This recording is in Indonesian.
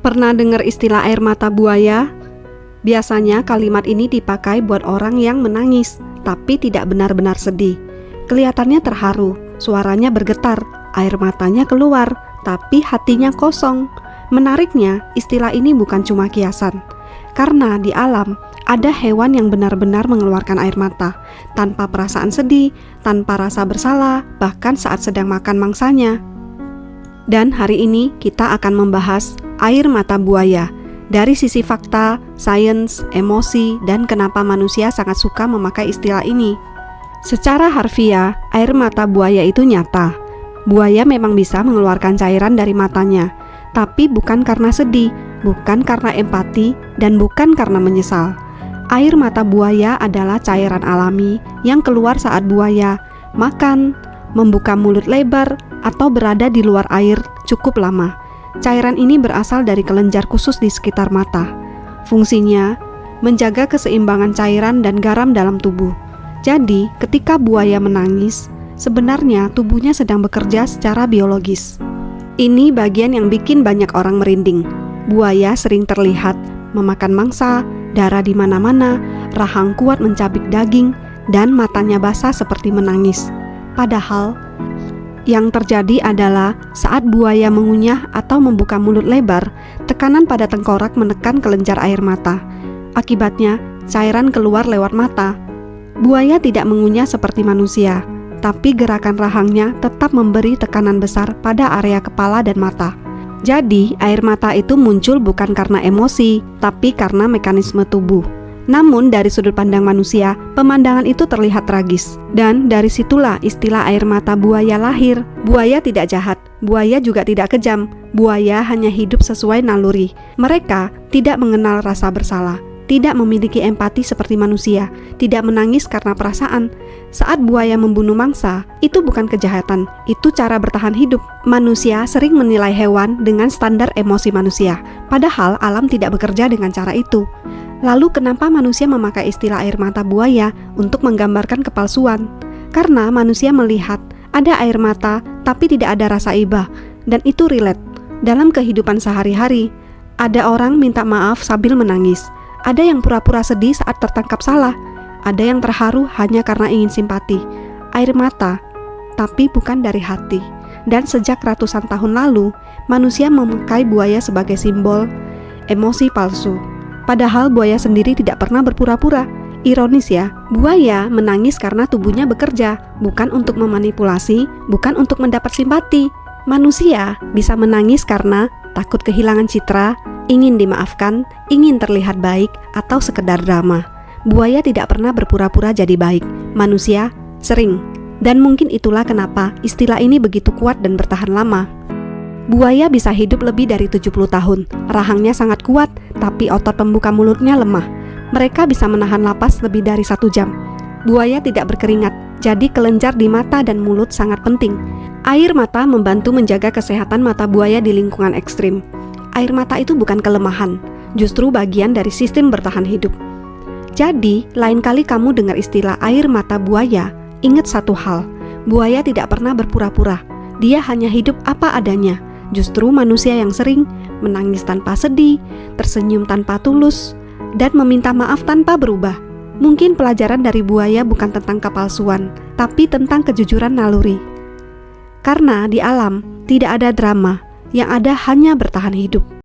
Pernah dengar istilah air mata buaya? Biasanya kalimat ini dipakai buat orang yang menangis, tapi tidak benar-benar sedih. Kelihatannya terharu, suaranya bergetar, air matanya keluar, tapi hatinya kosong. Menariknya, istilah ini bukan cuma kiasan. Karena di alam, ada hewan yang benar-benar mengeluarkan air mata, tanpa perasaan sedih, tanpa rasa bersalah, bahkan saat sedang makan mangsanya. Dan hari ini kita akan membahas air mata buaya dari sisi fakta, sains, emosi, dan kenapa manusia sangat suka memakai istilah ini. Secara harfiah, air mata buaya itu nyata. Buaya memang bisa mengeluarkan cairan dari matanya, tapi bukan karena sedih, bukan karena empati, dan bukan karena menyesal. Air mata buaya adalah cairan alami yang keluar saat buaya makan, membuka mulut lebar, atau berada di luar air cukup lama. Cairan ini berasal dari kelenjar khusus di sekitar mata. Fungsinya menjaga keseimbangan cairan dan garam dalam tubuh. Jadi, ketika buaya menangis, sebenarnya tubuhnya sedang bekerja secara biologis. Ini bagian yang bikin banyak orang merinding. Buaya sering terlihat memakan mangsa, darah di mana-mana, rahang kuat mencabik daging, dan matanya basah seperti menangis. Padahal, yang terjadi adalah saat buaya mengunyah atau membuka mulut lebar, tekanan pada tengkorak menekan kelenjar air mata. Akibatnya, cairan keluar lewat mata. Buaya tidak mengunyah seperti manusia, tapi gerakan rahangnya tetap memberi tekanan besar pada area kepala dan mata. Jadi, air mata itu muncul bukan karena emosi, tapi karena mekanisme tubuh. Namun dari sudut pandang manusia, pemandangan itu terlihat tragis. Dan dari situlah istilah air mata buaya lahir. Buaya tidak jahat, buaya juga tidak kejam. Buaya hanya hidup sesuai naluri. Mereka tidak mengenal rasa bersalah, tidak memiliki empati seperti manusia, tidak menangis karena perasaan. Saat buaya membunuh mangsa, itu bukan kejahatan, itu cara bertahan hidup. Manusia sering menilai hewan dengan standar emosi manusia, padahal alam tidak bekerja dengan cara itu. Lalu kenapa manusia memakai istilah air mata buaya untuk menggambarkan kepalsuan? Karena manusia melihat ada air mata tapi tidak ada rasa iba, dan itu relate. Dalam kehidupan sehari-hari, ada orang minta maaf sambil menangis, ada yang pura-pura sedih saat tertangkap salah, ada yang terharu hanya karena ingin simpati. Air mata, tapi bukan dari hati. Dan sejak ratusan tahun lalu, manusia memakai buaya sebagai simbol emosi palsu. Padahal buaya sendiri tidak pernah berpura-pura. Ironis ya, buaya menangis karena tubuhnya bekerja, bukan untuk memanipulasi, bukan untuk mendapat simpati. Manusia bisa menangis karena takut kehilangan citra, ingin dimaafkan, ingin terlihat baik, atau sekedar drama. Buaya tidak pernah berpura-pura jadi baik, manusia sering. Dan mungkin itulah kenapa istilah ini begitu kuat dan bertahan lama. Buaya bisa hidup lebih dari 70 tahun, rahangnya sangat kuat, tapi otot pembuka mulutnya lemah. Mereka bisa menahan napas lebih dari 1 jam. Buaya tidak berkeringat, jadi kelenjar di mata dan mulut sangat penting. Air mata membantu menjaga kesehatan mata buaya di lingkungan ekstrim. Air mata itu bukan kelemahan, justru bagian dari sistem bertahan hidup. Jadi, lain kali kamu dengar istilah air mata buaya, ingat satu hal, buaya tidak pernah berpura-pura, dia hanya hidup apa adanya. Justru manusia yang sering menangis tanpa sedih, tersenyum tanpa tulus, dan meminta maaf tanpa berubah. Mungkin pelajaran dari buaya bukan tentang kepalsuan, tapi tentang kejujuran naluri. Karena di alam tidak ada drama, yang ada hanya bertahan hidup.